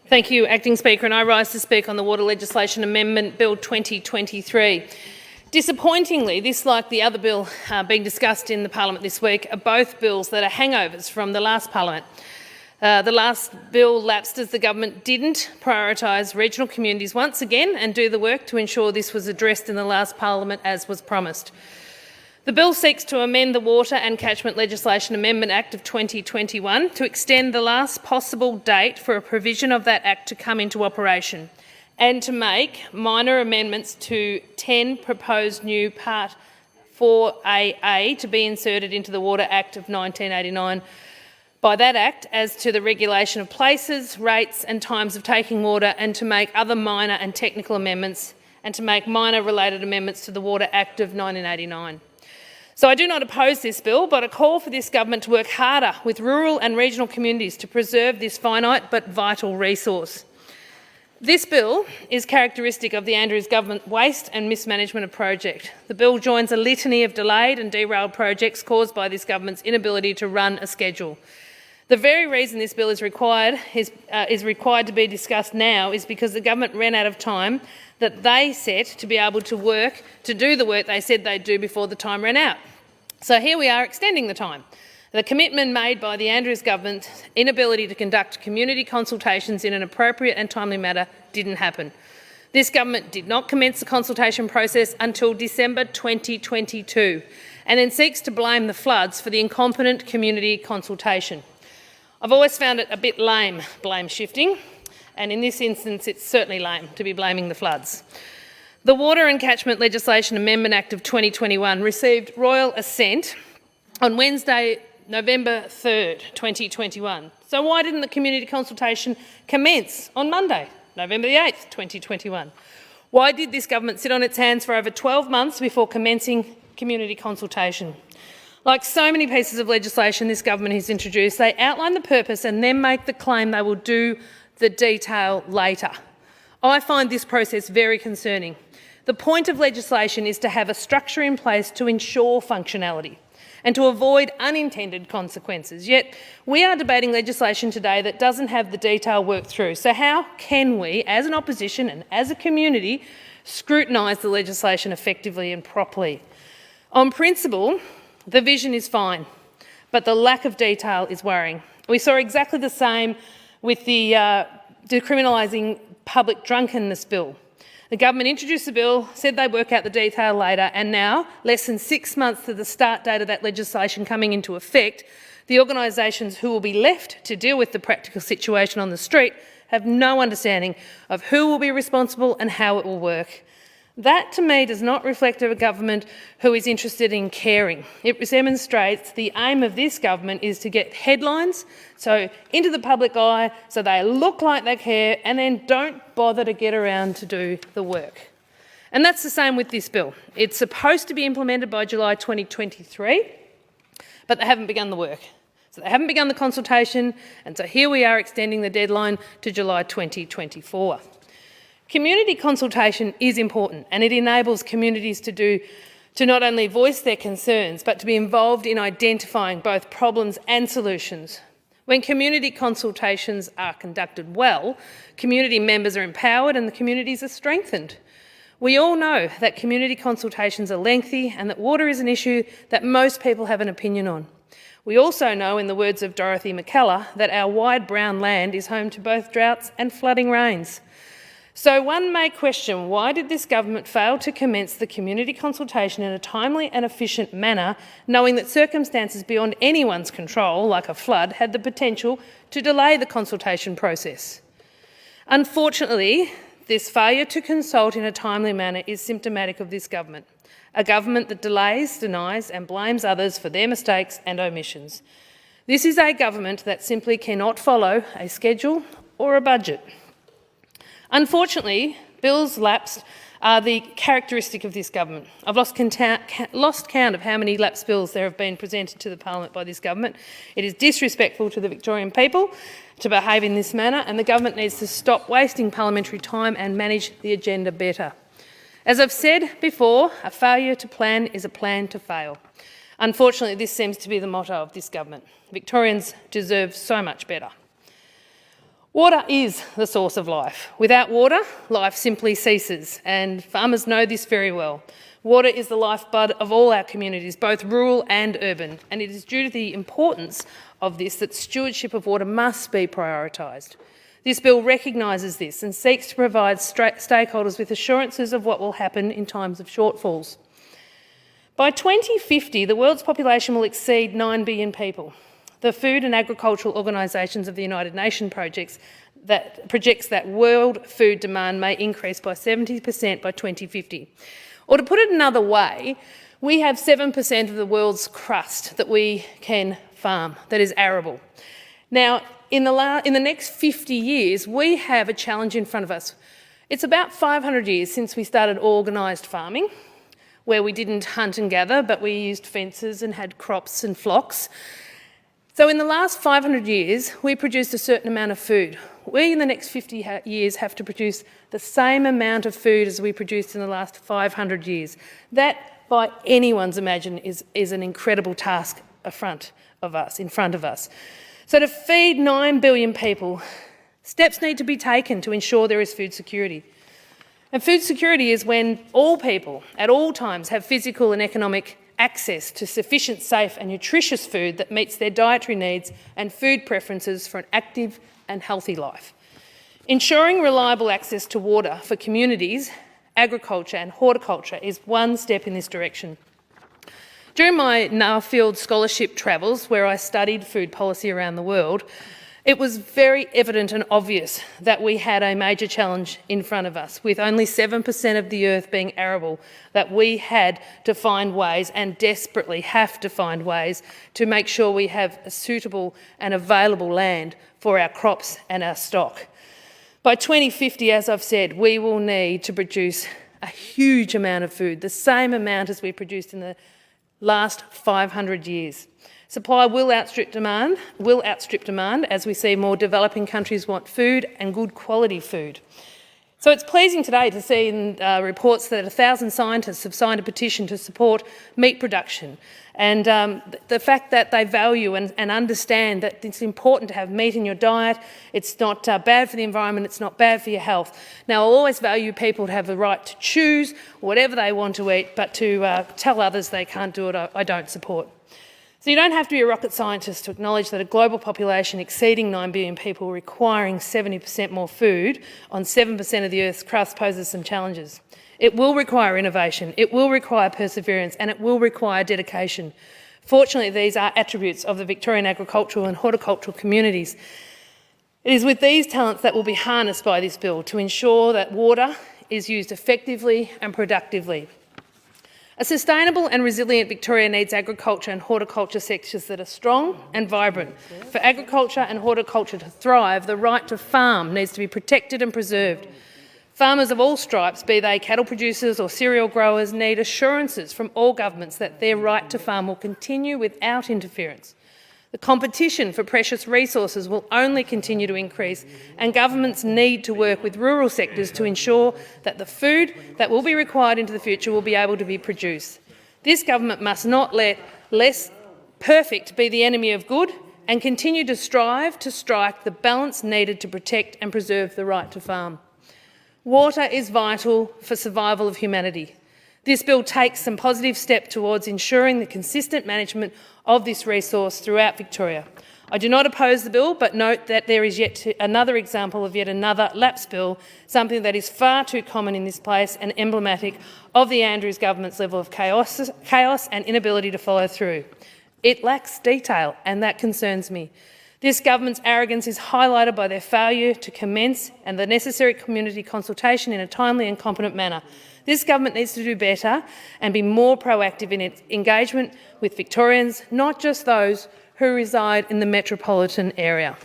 Thank you, Acting Speaker, and I rise to speak on the Water Legislation Amendment Bill 2023. Disappointingly, this, like the other bill being discussed in the parliament this week, are both bills that are hangovers from the last parliament. The last bill lapsed as the government didn't prioritise regional communities once again and do the work to ensure this was addressed in the last parliament as was promised. The bill seeks to amend the Water and Catchment Legislation Amendment Act of 2021 to extend the last possible date for a provision of that act to come into operation and to make minor amendments to 10 proposed new Part 4AA to be inserted into the Water Act of 1989 by that Act as to the regulation of places, rates and times of taking water, and to make other minor and technical amendments and to make minor related amendments to the Water Act of 1989. So I do not oppose this bill, but I call for this government to work harder with rural and regional communities to preserve this finite but vital resource. This bill is characteristic of the Andrews government waste and mismanagement of project. The bill joins a litany of delayed and derailed projects caused by this government's inability to run a schedule. The very reason this bill is required to be discussed now is because the government ran out of time that they set to be able to do the work they said they'd do before the time ran out. So here we are extending the time. The commitment made by the Andrews government's inability to conduct community consultations in an appropriate and timely manner didn't happen. This government did not commence the consultation process until December 2022 and then seeks to blame the floods for the incompetent community consultation. I've always found it a bit lame, blame shifting, and in this instance it's certainly lame to be blaming the floods. The Water and Catchment Legislation Amendment Act of 2021 received royal assent on Wednesday, November 3rd, 2021. So why didn't the community consultation commence on Monday, November the 8th, 2021? Why did this government sit on its hands for over 12 months before commencing community consultation? Like so many pieces of legislation this government has introduced, they outline the purpose and then make the claim they will do the detail later. I find this process very concerning. The point of legislation is to have a structure in place to ensure functionality and to avoid unintended consequences. Yet we are debating legislation today that doesn't have the detail worked through. So how can we, as an opposition and as a community, scrutinise the legislation effectively and properly? On principle, the vision is fine, but the lack of detail is worrying. We saw exactly the same with the decriminalising public drunkenness bill. The government introduced the bill, said they'd work out the detail later, and now, less than 6 months to the start date of that legislation coming into effect, the organisations who will be left to deal with the practical situation on the street have no understanding of who will be responsible and how it will work. That, to me, does not reflect a government who is interested in caring. It demonstrates the aim of this government is to get headlines into the public eye so they look like they care and then don't bother to get around to do the work. And that's the same with this bill. It's supposed to be implemented by July 2023, but they haven't begun the work. So they haven't begun the consultation, and so here we are extending the deadline to July 2024. Community consultation is important, and it enables communities to not only voice their concerns but to be involved in identifying both problems and solutions. When community consultations are conducted well, community members are empowered and the communities are strengthened. We all know that community consultations are lengthy and that water is an issue that most people have an opinion on. We also know, in the words of Dorothy McKellar, that our wide brown land is home to both droughts and flooding rains. So one may question, why did this government fail to commence the community consultation in a timely and efficient manner, knowing that circumstances beyond anyone's control, like a flood, had the potential to delay the consultation process? Unfortunately, this failure to consult in a timely manner is symptomatic of this government, a government that delays, denies and blames others for their mistakes and omissions. This is a government that simply cannot follow a schedule or a budget. Unfortunately, bills lapsed are the characteristic of this government. I've lost count of how many lapsed bills there have been presented to the parliament by this government. It is disrespectful to the Victorian people to behave in this manner, and the government needs to stop wasting parliamentary time and manage the agenda better. As I've said before, a failure to plan is a plan to fail. Unfortunately, this seems to be the motto of this government. Victorians deserve so much better. Water is the source of life. Without water, life simply ceases, and farmers know this very well. Water is the lifeblood of all our communities, both rural and urban, and it is due to the importance of this that stewardship of water must be prioritised. This bill recognises this and seeks to provide stakeholders with assurances of what will happen in times of shortfalls. By 2050, the world's population will exceed 9 billion people. The Food and Agricultural Organisations of the United Nations projects that world food demand may increase by 70% by 2050. Or to put it another way, we have 7% of the world's crust that we can farm, that is arable. Now, in the next 50 years, we have a challenge in front of us. It's about 500 years since we started organised farming, where we didn't hunt and gather, but we used fences and had crops and flocks. So in the last 500 years, we produced a certain amount of food. We, in the next 50 years, have to produce the same amount of food as we produced in the last 500 years. That, by anyone's imagine, is an incredible task in front of us. So to feed 9 billion people, steps need to be taken to ensure there is food security. And food security is when all people, at all times, have physical and economic access to sufficient, safe and nutritious food that meets their dietary needs and food preferences for an active and healthy life. Ensuring reliable access to water for communities, agriculture and horticulture is one step in this direction. During my Nuffield scholarship travels, where I studied food policy around the world, it was very evident and obvious that we had a major challenge in front of us, with only 7% of the earth being arable, that we had to find ways, and desperately have to find ways, to make sure we have a suitable and available land for our crops and our stock. By 2050, as I've said, we will need to produce a huge amount of food, the same amount as we produced in the last 500 years. Supply will outstrip demand as we see more developing countries want food and good quality food. So it's pleasing today to see in reports that 1,000 scientists have signed a petition to support meat production, and the fact that they value and understand that it's important to have meat in your diet. It's not bad for the environment, it's not bad for your health. Now, I'll always value people to have the right to choose whatever they want to eat, but to tell others they can't do it, I don't support. So you don't have to be a rocket scientist to acknowledge that a global population exceeding 9 billion people requiring 70% more food on 7% of the Earth's crust poses some challenges. It will require innovation, it will require perseverance, and it will require dedication. Fortunately, these are attributes of the Victorian agricultural and horticultural communities. It is with these talents that will be harnessed by this bill to ensure that water is used effectively and productively. A sustainable and resilient Victoria needs agriculture and horticulture sectors that are strong and vibrant. For agriculture and horticulture to thrive, the right to farm needs to be protected and preserved. Farmers of all stripes, be they cattle producers or cereal growers, need assurances from all governments that their right to farm will continue without interference. The competition for precious resources will only continue to increase, and governments need to work with rural sectors to ensure that the food that will be required into the future will be able to be produced. This government must not let less perfect be the enemy of good, and continue to strive to strike the balance needed to protect and preserve the right to farm. Water is vital for survival of humanity. This bill takes some positive steps towards ensuring the consistent management of this resource throughout Victoria. I do not oppose the bill, but note that there is another example of yet another lapse bill, something that is far too common in this place and emblematic of the Andrews government's level of chaos and inability to follow through. It lacks detail, and that concerns me. This government's arrogance is highlighted by their failure to commence and the necessary community consultation in a timely and competent manner. This government needs to do better and be more proactive in its engagement with Victorians, not just those who reside in the metropolitan area.